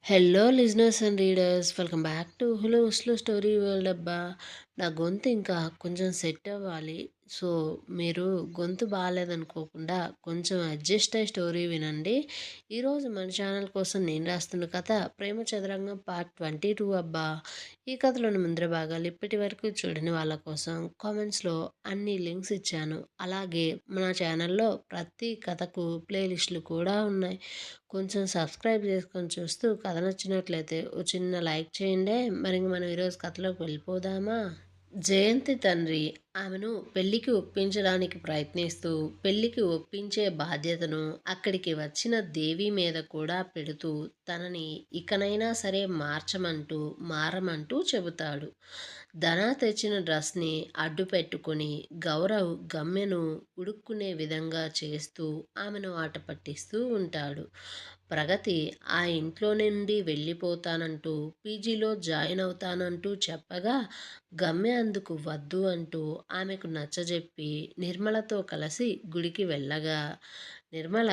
Hello listeners and readers, welcome back to hello slow story world. అబ్బా, నా గొంతు ఇంకా కొంచెం సెట్ అవ్వాలి. సో మీరు గొంతు బాగాలేదనుకోకుండా కొంచెం అడ్జస్ట్ అయ్యి స్టోరీ వినండి. ఈరోజు మన ఛానల్ కోసం నేను రాస్తున్న కథ ప్రేమ చదరంగం పార్ట్ 22. అబ్బా, ఈ కథలోని ముందర భాగాలు ఇప్పటి వరకు చూడని వాళ్ళ కోసం కామెంట్స్లో అన్ని లింక్స్ ఇచ్చాను. అలాగే మన ఛానల్లో ప్రతి కథకు ప్లేలిస్టులు కూడా ఉన్నాయి. కొంచెం సబ్స్క్రైబ్ చేసుకొని చూస్తూ కథ నచ్చినట్లయితే ఓ చిన్న లైక్ చేయండి. మరి మనం ఈరోజు కథలోకి వెళ్ళిపోదామా? జయంతి తండ్రి ఆమెను పెళ్లికి ఒప్పించడానికి ప్రయత్నిస్తూ పెళ్లికి ఒప్పించే బాధ్యతను అక్కడికి వచ్చిన దేవి మీద కూడా పెడుతూ తనని ఇకనైనా సరే మారమంటూ చెబుతాడు. ధన తెచ్చిన డ్రెస్ని అడ్డు పెట్టుకొని గౌరవ్ గమ్యను ఉడుక్కునే విధంగా చేస్తూ ఆమెను ఆట పట్టిస్తూ ఉంటాడు. ప్రగతి ఆ ఇంట్లో నుండి వెళ్ళిపోతానంటూ పీజీలో జాయిన్ అవుతానంటూ చెప్పగా గమ్య అందుకు వద్దు అంటూ ఆమెకు నచ్చజెప్పి నిర్మలతో కలిసి గుడికి వెళ్ళగా నిర్మల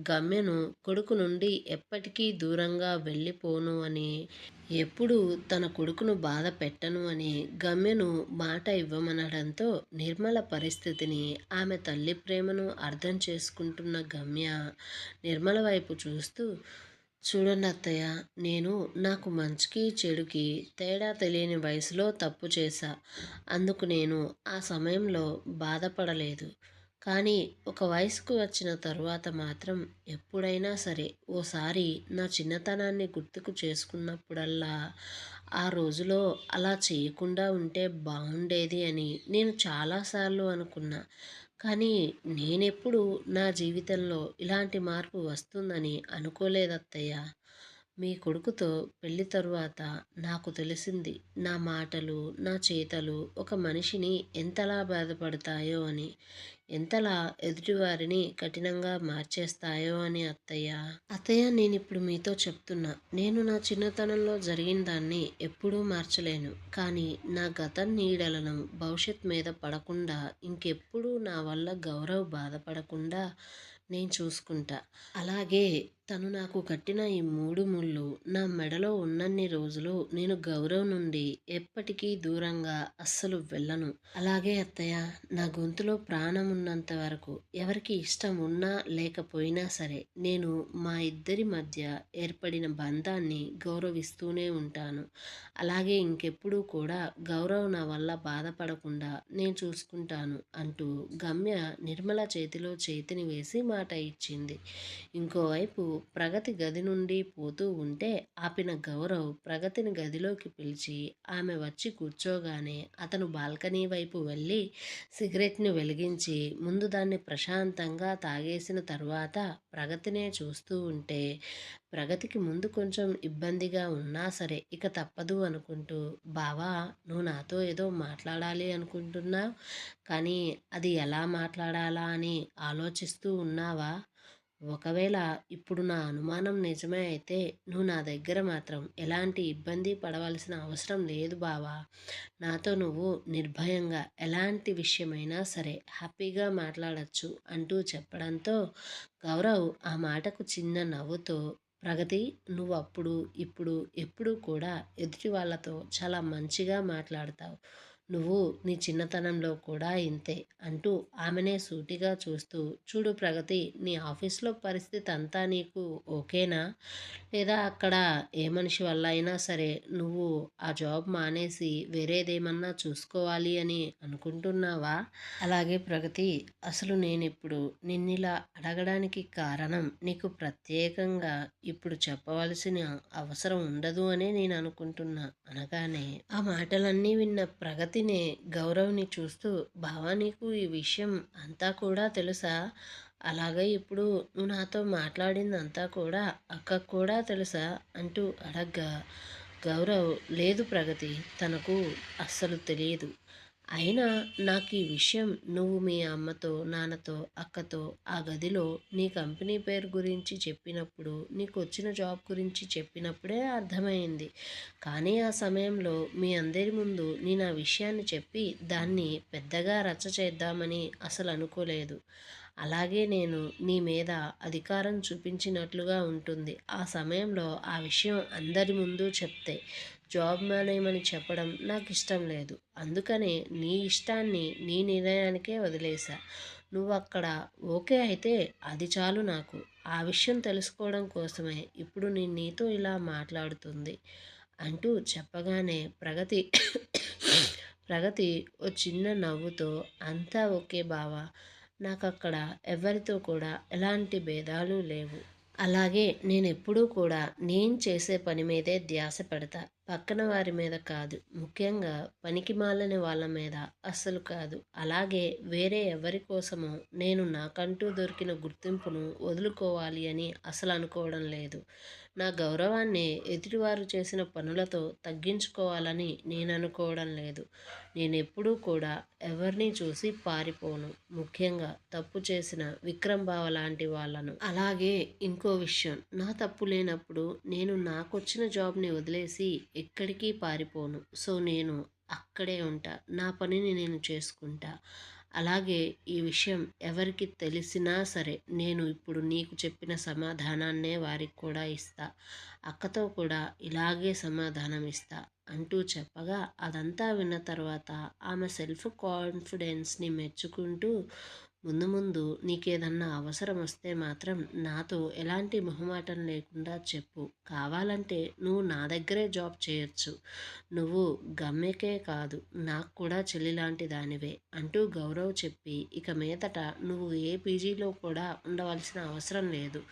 గమ్యను కొడుకు నుండి ఎప్పటికీ దూరంగా వెళ్ళిపోను అని, ఎప్పుడు తన కొడుకును బాధ పెట్టను అని గమ్యను మాట ఇవ్వమనడంతో నిర్మల పరిస్థితిని, ఆమె తల్లి ప్రేమను అర్థం చేసుకుంటున్న గమ్య నిర్మల వైపు చూస్తూ, చూడండి అత్తయ్య, నేను నాకు మంచికి చెడుకి తేడా తెలియని వయసులో తప్పు చేశా. అందుకు నేను ఆ సమయంలో బాధపడలేదు. కానీ ఒక వయసుకు వచ్చిన తరువాత మాత్రం ఎప్పుడైనా సరే ఓసారి నా చిన్నతనాన్ని గుర్తుకు చేసుకున్నప్పుడల్లా ఆ రోజులో అలా చేయకుండా ఉంటే బాగుండేది అని నేను చాలాసార్లు అనుకున్నా. కానీ నేనెప్పుడు నా జీవితంలో ఇలాంటి మార్పు వస్తుందని అనుకోలేదత్తయ్య. మీ కొడుకుతో పెళ్లి తరువాత నాకు తెలిసింది నా మాటలు, నా చేతలు ఒక మనిషిని ఎంతలా బాధపడతాయో అని, ఎంతలా ఎదుటివారిని కఠినంగా మార్చేస్తాయో అని అత్తయ్య. అత్తయ్య, నేనిప్పుడు మీతో చెప్తున్నా, నేను నా చిన్నతనంలో జరిగిన దాన్ని ఎప్పుడూ మార్చలేను. కానీ నా గత నీడలను భవిష్యత్ మీద పడకుండా, ఇంకెప్పుడూ నా వల్ల గౌరవ్ బాధపడకుండా నేను చూసుకుంటా. అలాగే తను నాకు కట్టిన ఈ 3 ముళ్ళు నా మెడలో ఉన్నన్ని రోజులు నేను గౌరవ్ నుండి ఎప్పటికీ దూరంగా అస్సలు వెళ్ళను. అలాగే అత్తయ్య, నా గొంతులో ప్రాణం ఉన్నంత వరకు ఎవరికి ఇష్టం ఉన్నా లేకపోయినా సరే నేను మా ఇద్దరి మధ్య ఏర్పడిన బంధాన్ని గౌరవిస్తూనే ఉంటాను. అలాగే ఇంకెప్పుడూ కూడా గౌరవ్ నా వల్ల బాధపడకుండా నేను చూసుకుంటాను అంటూ గమ్య నిర్మల చేతిలో చేతిని వేసి మాట ఇచ్చింది. ఇంకోవైపు ప్రగతి గది నుండి పోతూ ఉంటే ఆపిన గౌరవ్ ప్రగతిని గదిలోకి పిలిచి ఆమె వచ్చి కూర్చోగానే అతను బాల్కనీ వైపు వెళ్ళి సిగరెట్ని వెలిగించి ముందు దాన్ని ప్రశాంతంగా తాగేసిన తరువాత ప్రగతినే చూస్తూ ఉంటే ప్రగతికి ముందు కొంచెం ఇబ్బందిగా ఉన్నా సరే ఇక తప్పదు అనుకుంటూ, బావా, నువ్వు నాతో ఏదో మాట్లాడాలి అనుకుంటున్నావు, కానీ అది ఎలా మాట్లాడాలా అని ఆలోచిస్తూ ఉన్నావా? ఒకవేళ ఇప్పుడు నా అనుమానం నిజమే అయితే నువ్వు నా దగ్గర మాత్రం ఎలాంటి ఇబ్బంది పడవలసిన అవసరం లేదు బావా. నాతో నువ్వు నిర్భయంగా ఎలాంటి విషయమైనా సరే హ్యాపీగా మాట్లాడచ్చు అంటూ చెప్పడంతో గౌరవ్ ఆ మాటకు చిన్న నవ్వుతో, ప్రగతి, నువ్వు అప్పుడు ఇప్పుడు ఎప్పుడు కూడా ఎదుటి వాళ్ళతో చాలా మంచిగా మాట్లాడతావు. నువ్వు నీ చిన్నతనంలో కూడా ఇంతే అంటూ ఆమెనే సూటిగా చూస్తూ, చూడు ప్రగతి, నీ ఆఫీస్లో పరిస్థితి అంతా నీకు ఓకేనా? లేదా అక్కడ ఏ మనిషి వల్ల అయినా సరే నువ్వు ఆ జాబ్ మానేసి వేరేదేమన్నా చూసుకోవాలి అని అనుకుంటున్నావా? అలాగే ప్రగతి, అసలు నేను ఇప్పుడు నిన్నిలా అడగడానికి కారణం నీకు ప్రత్యేకంగా ఇప్పుడు చెప్పవలసిన అవసరం ఉండదు అనే నేను అనుకుంటున్నా అనగానే ఆ మాటలన్నీ విన్న ప్రగతినే గౌరవ్ని చూస్తూ, బావా, నీకు ఈ విషయం అంతా కూడా తెలుసా? అలాగే ఇప్పుడు నువ్వు నాతో మాట్లాడిందంతా కూడా అక్కకు కూడా తెలుసా అంటూ అడగ్గా గౌరవ్, లేదు ప్రగతి, తనకు అస్సలు తెలియదు. అయినా నాకు ఈ విషయం నువ్వు మీ అమ్మతో, నాన్నతో, అక్కతో ఆ గదిలో నీ కంపెనీ పేరు గురించి చెప్పినప్పుడు, నీకు వచ్చిన జాబ్ గురించి చెప్పినప్పుడే అర్థమైంది. కానీ ఆ సమయంలో మీ అందరి ముందు నేను ఆ విషయాన్ని చెప్పి దాన్ని పెద్దగా రచ్చ చేద్దామని అసలు అనుకోలేదు. అలాగే నేను నీ మీద అధికారం చూపించినట్లుగా ఉంటుంది. ఆ సమయంలో ఆ విషయం అందరి ముందు చెప్తే జాబ్ మానేయమని చెప్పడం నాకిష్టం లేదు. అందుకనే నీ ఇష్టాన్ని నీ నిర్ణయానికే వదిలేశా. నువ్వక్కడ ఓకే అయితే అది చాలు నాకు. ఆ విషయం తెలుసుకోవడం కోసమే ఇప్పుడు నేను నీతో ఇలా మాట్లాడుతుంది అంటూ చెప్పగానే ప్రగతి ఓ చిన్న నవ్వుతో అంతా ఓకే బావా, నాకక్కడ ఎవరితో కూడా ఎలాంటి భేదాలు లేవు. అలాగే నేనెప్పుడూ కూడా నేను చేసే పని మీదే ధ్యాస పెడతా. పక్కన వారి మీద కాదు. ముఖ్యంగా పనికిమాలిన వాళ్ళ మీద అస్సలు కాదు. అలాగే వేరే ఎవరి కోసమో నేను నాకంటూ దొరికిన గుర్తింపును వదులుకోవాలి అని అసలు అనుకోవడం లేదు. నా గౌరవాన్ని ఎదుటివారు చేసిన పనులతో తగ్గించుకోవాలని నేను అనుకోవడం లేదు. నేనెప్పుడూ కూడా ఎవరిని చూసి పారిపోను. ముఖ్యంగా తప్పు చేసిన విక్రమ్ బావ లాంటి వాళ్ళను. అలాగే ఇంకో విషయం, నా తప్పు లేనప్పుడు నేను నాకొచ్చిన జాబ్ని వదిలేసి ఎక్కడికి పారిపోను. సో నేను అక్కడే ఉంటా. నా పనిని నేను చేసుకుంటా. అలాగే ఈ విషయం ఎవరికి తెలిసినా సరే నేను ఇప్పుడు నీకు చెప్పిన సమాధానాన్నే వారికి కూడా ఇస్తా. అక్కతో కూడా ఇలాగే సమాధానం ఇస్తా అంటూ చెప్పగా అదంతా విన్న తర్వాత ఆమె సెల్ఫ్ కాన్ఫిడెన్స్ని మెచ్చుకుంటూ ముందు ముందు నీకేదన్నా అవసరం వస్తే మాత్రం నాతో ఎలాంటి మొహమాటం లేకుండా చెప్పు. కావాలంటే నువ్వు నా దగ్గరే జాబ్ చేయొచ్చు. నువ్వు గమ్యకే కాదు, నాకు కూడా చెల్లిలాంటి దానివే అంటూ గౌరవ్ చెప్పి ఇక మీదట నువ్వు ఏ పీజీలో కూడా ఉండవలసిన అవసరం లేదు.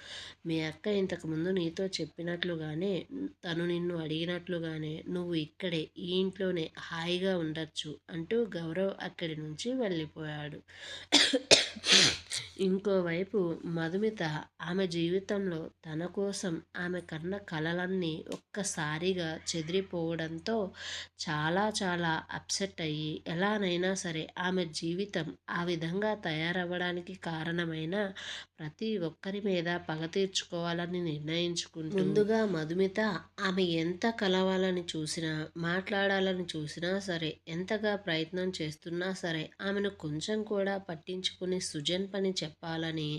మీ అక్క ఇంతకుముందు నీతో చెప్పినట్లుగానే తను నిన్ను అడిగినట్లుగానే నువ్వు ఇక్కడే ఈ ఇంట్లోనే హాయిగా ఉండొచ్చు అంటూ గౌరవ్ అక్కడి నుంచి వెళ్ళిపోయాడు. ఇంకోవైపు మధుమిత ఆమె జీవితంలో తన కోసం ఆమె కన్న కలలన్నీ ఒక్కసారిగా చెదిరిపోవడంతో చాలా చాలా అప్సెట్ అయ్యి ఎలానైనా సరే ఆమె జీవితం ఆ విధంగా తయారవ్వడానికి కారణమైన ప్రతి ఒక్కరి మీద పగ తీర్చుకోవాలని నిర్ణయించుకుంటూ ముందుగా మధుమిత ఆమె ఎంత కలవాలని చూసినా మాట్లాడాలని చూసినా సరే ఎంతగా ప్రయత్నం చేస్తున్నా సరే ఆమెను కొంచెం కూడా పట్టించుకుని సుజన్ పని చెప్పాలని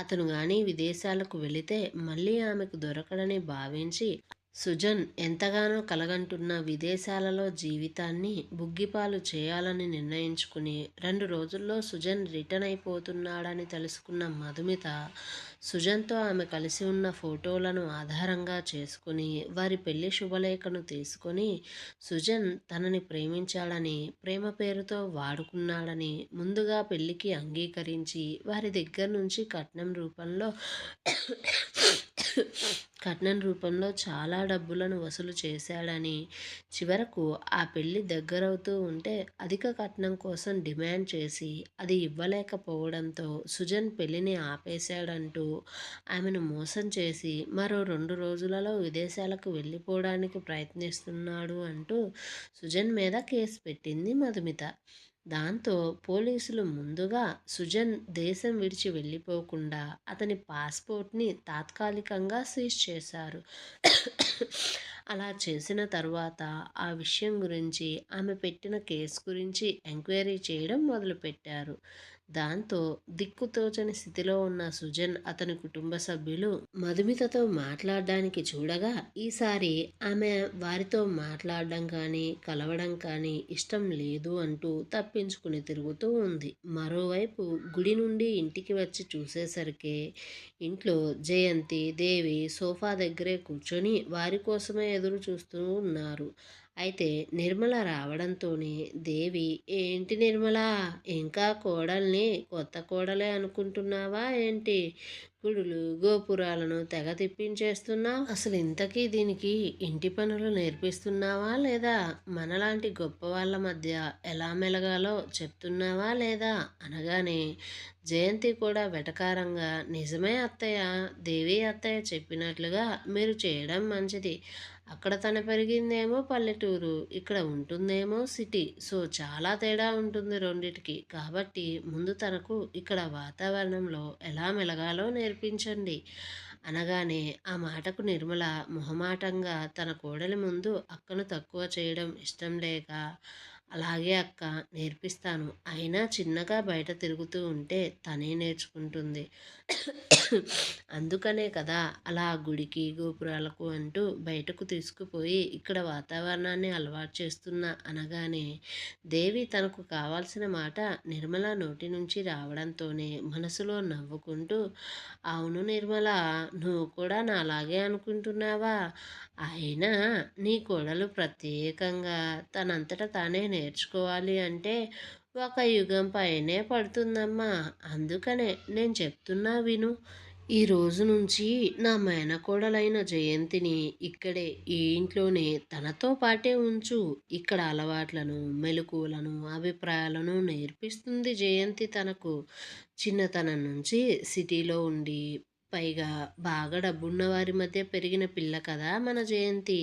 అతను కానీ విదేశాలకు వెళితే మళ్ళీ ఆమెకు దొరకడని భావించి సుజన్ ఎంతగానో కలగంటున్న విదేశాలలో జీవితాన్ని బుగ్గిపాలు చేయాలని నిర్ణయించుకుని 2 రోజుల్లో సుజన్ రిటర్న్ అయిపోతున్నాడని తెలుసుకున్న మధుమిత సుజన్తో ఆమె కలిసి ఉన్న ఫోటోలను ఆధారంగా చేసుకుని వారి పెళ్లి శుభలేఖను తీసుకొని సుజన్ తనని ప్రేమించాడని ప్రేమ పేరుతో వాడుకున్నాడని ముందుగా పెళ్లికి అంగీకరించి వారి దగ్గర నుంచి కట్నం రూపంలో చాలా డబ్బులను వసూలు చేశాడని చివరకు ఆ పెళ్లి దగ్గరవుతూ ఉంటే అధిక కట్నం కోసం డిమాండ్ చేసి అది ఇవ్వలేకపోవడంతో సుజన్ పెళ్లిని ఆపేశాడంటూ ఆమెను మోసం చేసి మరో 2 రోజులలో విదేశాలకు వెళ్ళిపోవడానికి ప్రయత్నిస్తున్నాడు అంటూ సుజన్ మీద కేసు పెట్టింది మధుమిత. దాంతో పోలీసులు ముందుగా సుజన్ దేశం విడిచి వెళ్ళిపోకుండా అతని పాస్పోర్ట్ని తాత్కాలికంగా సీజ్ చేశారు. అలా చేసిన తర్వాత ఆ విషయం గురించి ఆమె పెట్టిన కేసు గురించి ఎంక్వైరీ చేయడం మొదలుపెట్టారు. దాంతో దిక్కుతోచని స్థితిలో ఉన్న సుజన్ అతని కుటుంబ సభ్యులు మధుమితతో మాట్లాడడానికి చూడగా ఈసారి ఆమె వారితో మాట్లాడడం కానీ కలవడం కానీ ఇష్టం లేదు అంటూ తప్పించుకుని తిరుగుతూ ఉంది. మరోవైపు గుడి నుండి ఇంటికి వచ్చి చూసేసరికి ఇంట్లో జయంతి దేవి సోఫా దగ్గరే కూర్చొని వారి కోసమే ఎదురు చూస్తూ ఉన్నారు. అయితే నిర్మల రావడంతోనే దేవి, ఏంటి నిర్మల, ఇంకా కోడల్ని కొత్త కోడలే అనుకుంటున్నావా ఏంటి? గుడులు గోపురాలను తెగ తిప్పించేస్తున్నావు. అసలు ఇంతకీ దీనికి ఇంటి పనులు నేర్పిస్తున్నావా లేదా? మనలాంటి గొప్ప వాళ్ళ మధ్య ఎలా మెలగాలో చెప్తున్నావా లేదా అనగానే జయంతి కూడా వెటకారంగా, నిజమే అత్తయ్య, దేవి అత్తయ్య చెప్పినట్లుగా మీరు చేయడం మంచిది. అక్కడ తను పెరిగిందేమో పల్లెటూరు, ఇక్కడ ఉంటుందేమో సిటీ. సో చాలా తేడా ఉంటుంది రెండిటికి. కాబట్టి ముందు తనకు ఇక్కడ వాతావరణంలో ఎలా మెలగాలో నేర్పించండి అనగానే ఆ మాటకు నిర్మల మొహమాటంగా తన కోడలి ముందు అక్కను తక్కువ చేయడం ఇష్టం లేక అలాగే అక్క, నేర్పిస్తాను. అయినా చిన్నగా బయట తిరుగుతూ ఉంటే తనే నేర్చుకుంటుంది. అందుకనే కదా అలా గుడికి, గోపురాలకు అంటూ బయటకు తీసుకుపోయి ఇక్కడ వాతావరణాన్ని అలవాటు చేస్తున్నా అనగానే దేవి తనకు కావాల్సిన మాట నిర్మల నోటి నుంచి రావడంతోనే మనసులో నవ్వుకుంటూ, అవును నిర్మల, నువ్వు కూడా నాలాగే అనుకుంటున్నావా? అయినా నీ కోడలు ప్రత్యేకంగా తనంతట తానే నేర్చుకోవాలి అంటే ఒక యుగం పైనే పడుతుందమ్మా. అందుకనే నేను చెప్తున్నా విను. ఈ రోజు నుంచి నా మేనకోడలైన జయంతిని ఇక్కడే ఈ ఇంట్లోనే తనతో పాటే ఉంచు. ఇక్కడ అలవాట్లను, మెలకువలను, అభిప్రాయాలను నేర్పిస్తుంది జయంతి తనకు. చిన్నతనం నుంచి సిటీలో ఉండి పైగా బాగా డబ్బున్న వారి మధ్య పెరిగిన పిల్ల కదా మన జయంతి.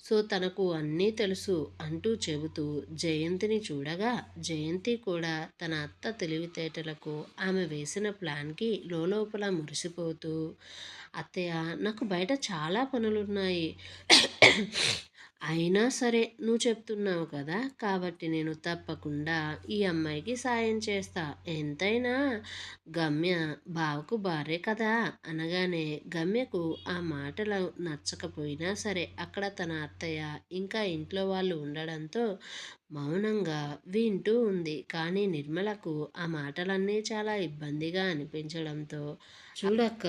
సో తనకు అన్నీ తెలుసు అంటూ చెబుతూ జయంతిని చూడగా జయంతి కూడా తన అత్త తెలివితేటలకు, ఆమె వేసిన ప్లాన్కి లోపల మురిసిపోతూ, అత్తయ్య, నాకు బయట చాలా పనులున్నాయి. అయినా సరే నువ్వు చెప్తున్నావు కదా, కాబట్టి నేను తప్పకుండా ఈ అమ్మాయికి సాయం చేస్తా. ఎంతైనా గమ్య బావకు భార్య కదా అనగానే గమ్యకు ఆ మాటలు నచ్చకపోయినా సరే అక్కడ తన అత్తయ్య ఇంకా ఇంట్లో వాళ్ళు ఉండడంతో మౌనంగా వింటూ ఉంది. కానీ నిర్మలకు ఆ మాటలన్నీ చాలా ఇబ్బందిగా అనిపించడంతో, చూడక్క,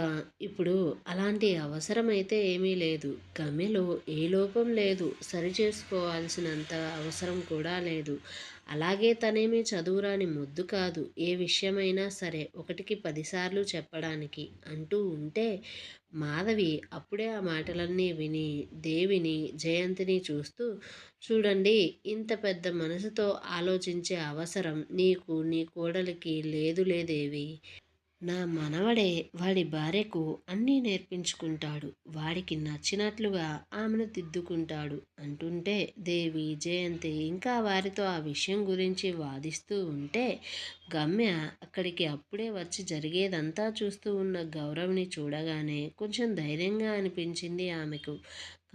ఇప్పుడు అలాంటి అవసరమైతే ఏమీ లేదు. గమ్యలో ఏ లోపం లేదు. సరిచేసుకోవాల్సినంత అవసరం కూడా లేదు. అలాగే తనేమీ చదువురాని మొద్దు కాదు. ఏ విషయమైనా సరే ఒకటికి 10 సార్లు చెప్పడానికి అంటూ ఉంటే మాధవి అప్పుడే ఆ మాటలన్నీ విని దేవిని, జయంతిని చూస్తూ, చూడండి, ఇంత పెద్ద మనసుతో ఆలోచించే అవసరం నీకు, నీ కోడలికి లేదులే దేవి. నా మనవడే వాడి భార్యకు అన్నీ నేర్పించుకుంటాడు. వాడికి నచ్చినట్లుగా ఆమెను దిద్దుకుంటాడు అంటుంటే దేవి, జయంతి ఇంకా వారితో ఆ విషయం గురించి వాదిస్తూ ఉంటే గమ్య అక్కడికి అప్పుడే వచ్చి జరిగేదంతా చూస్తూ ఉన్న గౌరవ్ని చూడగానే కొంచెం ధైర్యంగా అనిపించింది ఆమెకు.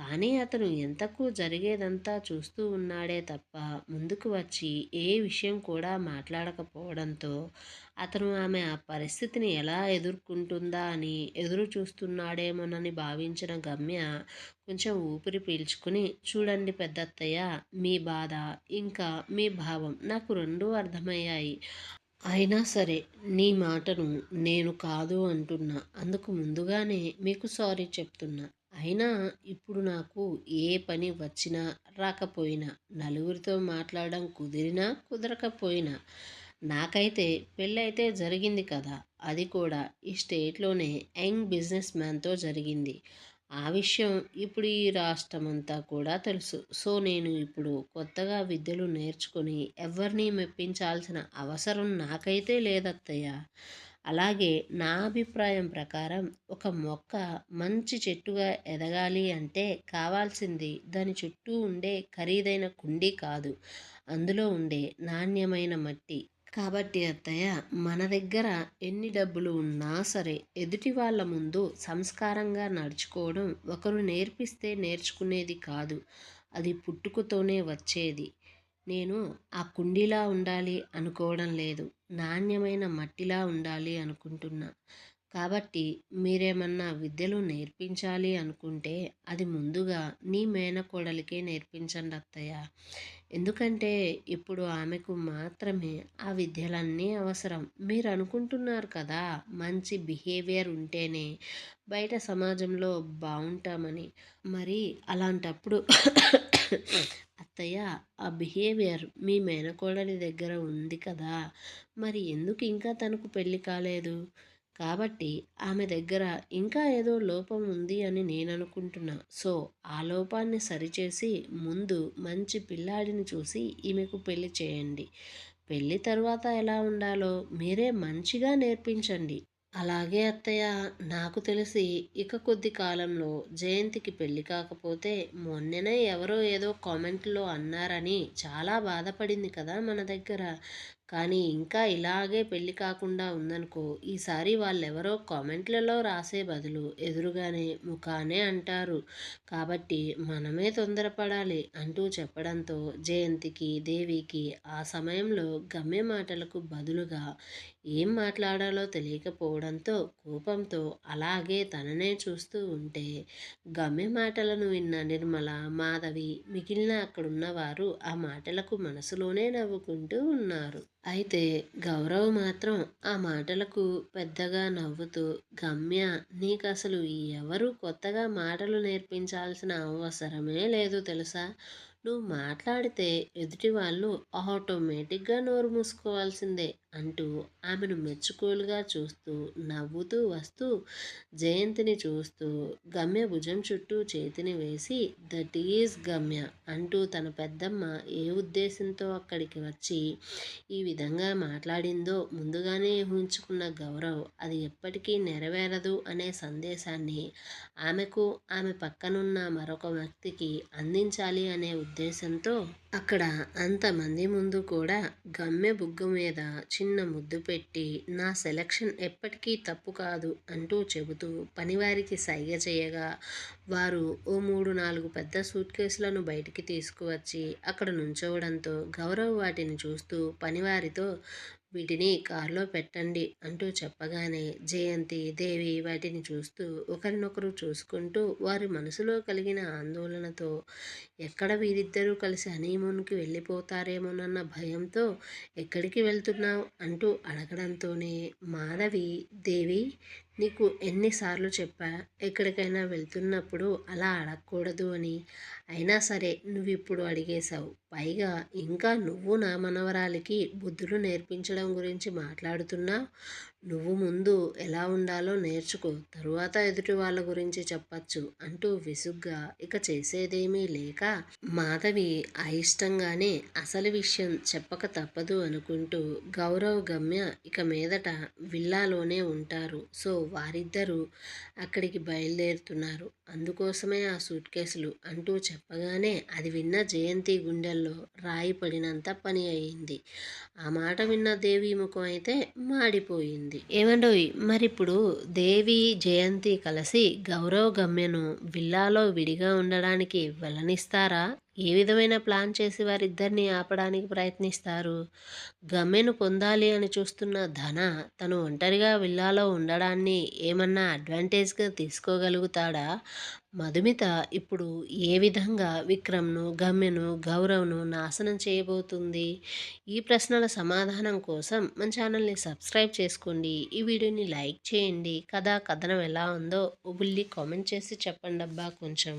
కానీ అతను ఎంతకు జరిగేదంతా చూస్తూ ఉన్నాడే తప్ప ముందుకు వచ్చి ఏ విషయం కూడా మాట్లాడకపోవడంతో అతను ఆమె ఆ పరిస్థితిని ఎలా ఎదుర్కొంటుందా అని ఎదురు చూస్తున్నాడేమోనని భావించిన గమ్య కొంచెం ఊపిరి పీల్చుకుని, చూడండి పెద్దత్తయ్య, మీ బాధ ఇంకా మీ భావం నాకు రెండూ అర్థమయ్యాయి. అయినా సరే నీ మాటను నేను కాదు అంటున్నా. అందుకు ముందుగానే మీకు సారీ చెప్తున్నా. అయినా ఇప్పుడు నాకు ఏ పని వచ్చినా రాకపోయినా, నలుగురితో మాట్లాడడం కుదిరినా కుదరకపోయినా, నాకైతే పెళ్ళైతే జరిగింది కదా, అది కూడా ఈ స్టేట్లోనే యంగ్ బిజినెస్ మ్యాన్తో జరిగింది. ఆ విషయం ఇప్పుడు ఈ రాష్ట్రమంతా కూడా తెలుసు. సో నేను ఇప్పుడు కొత్తగా విద్యలు నేర్చుకొని ఎవరిని మెప్పించాల్సిన అవసరం నాకైతే లేదత్తయ్య. అలాగే నా అభిప్రాయం ప్రకారం ఒక మొక్క మంచి చెట్టుగా ఎదగాలి అంటే కావాల్సింది దాని చుట్టూ ఉండే ఖరీదైన కుండీ కాదు, అందులో ఉండే నాణ్యమైన మట్టి. కాబట్టి అత్తయ్య, మన దగ్గర ఎన్ని డబ్బులు ఉన్నా సరే ఎదుటి వాళ్ళ ముందు సంస్కారంగా నడుచుకోవడం ఒకరు నేర్పిస్తే నేర్చుకునేది కాదు, అది పుట్టుకతోనే వచ్చేది. నేను ఆ కుండీలా ఉండాలి అనుకోవడం లేదు, నాణ్యమైన మట్టిలా ఉండాలి అనుకుంటున్నా. కాబట్టి మీరేమన్నా విద్యలు నేర్పించాలి అనుకుంటే అది ముందుగా నీ మేనకోడలికే నేర్పించండి అత్తయ్య. ఎందుకంటే ఇప్పుడు ఆమెకు మాత్రమే ఆ విద్యలన్నీ అవసరం. మీరు అనుకుంటున్నారు కదా మంచి బిహేవియర్ ఉంటేనే బయట సమాజంలో బాగుంటామని. మరి అలాంటప్పుడు అత్తయ్య, ఆ బిహేవియర్ మీ మేనకోడలి దగ్గర ఉంది కదా, మరి ఎందుకు ఇంకా తనకు పెళ్ళి కాలేదు? కాబట్టి ఆమె దగ్గర ఇంకా ఏదో లోపం ఉంది అని నేను అనుకుంటున్నా. సో ఆ లోపాన్ని సరిచేసి ముందు మంచి పిల్లాడిని చూసి ఈమెకు పెళ్లి చేయండి. పెళ్ళి తర్వాత ఎలా ఉండాలో మీరే మంచిగా నేర్పించండి. అలాగే అత్తయ్య, నాకు తెలిసి ఇక కొద్ది కాలంలో జయంతికి పెళ్ళి కాకపోతే మొన్ననే ఎవరో ఏదో కామెంట్లో అన్నారని చాలా బాధపడింది కదా మన దగ్గర. కానీ ఇంకా ఇలాగే పెళ్లి కాకుండా ఉందనుకో, ఈసారి వాళ్ళెవరో కామెంట్లలో రాసే బదులు ఎదురుగానే ముఖానే అంటారు. కాబట్టి మనమే తొందరపడాలి అంటూ చెప్పడంతో జయంతికి, దేవికి ఆ సమయంలో గమ్య మాటలకు బదులుగా ఏం మాట్లాడాలో తెలియకపోవడంతో కోపంతో అలాగే తననే చూస్తూ ఉంటే గమ్య మాటలను విన్న నిర్మల, మాధవి మిగిలిన అక్కడున్నవారు ఆ మాటలకు మనసులోనే నవ్వుకుంటూ ఉన్నారు. అయితే గౌరవ్ మాత్రం ఆ మాటలకు పెద్దగా నవ్వుతూ, గమ్య, నీకసలు ఎవరు కొత్తగా మాటలు నేర్పించాల్సిన అవసరమే లేదు తెలుసా? నువ్వు మాట్లాడితే ఎదుటి వాళ్ళు ఆటోమేటిక్గా నోరు మూసుకోవాల్సిందే అంటూ ఆమెను మెచ్చుకోలుగా చూస్తూ నవ్వుతూ వస్తూ జయంతిని చూస్తూ గమ్య భుజం చుట్టూ చేతిని వేసి, దట్ ఈజ్ గమ్య అంటూ తన పెద్దమ్మ ఏ ఉద్దేశంతో అక్కడికి వచ్చి ఈ విధంగా మాట్లాడిందో ముందుగానే ఊహించుకున్న గౌరవ్ అది ఎప్పటికీ నెరవేరదు అనే సందేశాన్ని ఆమెకు, ఆమె పక్కనున్న మరొక వ్యక్తికి అందించాలి అనే ఉద్దేశంతో అక్కడ అంతమంది ముందు కూడా గమ్య బుగ్గ మీద చిన్న ముద్దు పెట్టి, నా సెలక్షన్ ఎప్పటికీ తప్పు కాదు అంటూ చెబుతూ పనివారికి సైగ చేయగా వారు ఓ 3-4 పెద్ద సూట్ కేసులను బయటికి తీసుకువచ్చి అక్కడ నుంచోవడంతో గౌరవ్ వాటిని చూస్తూ పనివారితో, వీటిని కారులో పెట్టండి అంటూ చెప్పగానే జయంతి, దేవి వాటిని చూస్తూ ఒకరినొకరు చూసుకుంటూ వారి మనసులో కలిగిన ఆందోళనతో ఎక్కడ వీరిద్దరూ కలిసి హనీమూన్కి వెళ్ళిపోతారేమోనన్న భయంతో, ఎక్కడికి వెళ్తున్నావు అంటూ అడగడంతోనే మాధవి, దేవి, నీకు ఎన్నిసార్లు చెప్పా ఎక్కడికైనా వెళ్తున్నప్పుడు అలా అడగకూడదు అని, అయినా సరే నువ్విప్పుడు అడిగేశావు. పైగా ఇంకా నువ్వు నా మనవరాలికి బుద్ధులు నేర్పించడం గురించి మాట్లాడుతున్నావు. నువ్వు ముందు ఎలా ఉండాలో నేర్చుకో, తరువాత ఎదుటి వాళ్ళ గురించి చెప్పచ్చు అంటూ విసుగ్గా ఇక చేసేదేమీ లేక మాధవి అయిష్టంగానే అసలు విషయం చెప్పక తప్పదు అనుకుంటూ గౌరవ్, గమ్య ఇక మీదట విల్లాలోనే ఉంటారు. సో వారిద్దరూ అక్కడికి బయలుదేరుతున్నారు. అందుకోసమే ఆ సూట్ కేసులు అంటూ చెప్పగానే అది విన్న జయంతి గుండెల్లో రాయి పడినంత పని అయింది. ఆ మాట విన్న దేవి ముఖం అయితే మాడిపోయింది. ఏమండోయ్, మరిప్పుడు దేవి, జయంతి కలిసి గౌరవ్, గమ్యను విల్లాలో విడిగా ఉండడానికి వెళ్ళనిస్తారా? ఏ విధమైన ప్లాన్ చేసి వారిద్దరిని ఆపడానికి ప్రయత్నిస్తారు? గమ్యను పొందాలి అని చూస్తున్న ధన తను ఒంటరిగా విల్లాలో ఉండడాన్ని ఏమన్నా అడ్వాంటేజ్గా తీసుకోగలుగుతాడా? మధుమిత ఇప్పుడు ఏ విధంగా విక్రమ్ను, గమ్యను, గౌరవ్ను నాశనం చేయబోతుంది? ఈ ప్రశ్నల సమాధానం కోసం మన ఛానల్ని సబ్స్క్రైబ్ చేసుకోండి. ఈ వీడియోని లైక్ చేయండి. కథనం ఎలా ఉందో ఓ బుల్లి కామెంట్ చేసి చెప్పండి అబ్బా కొంచెం.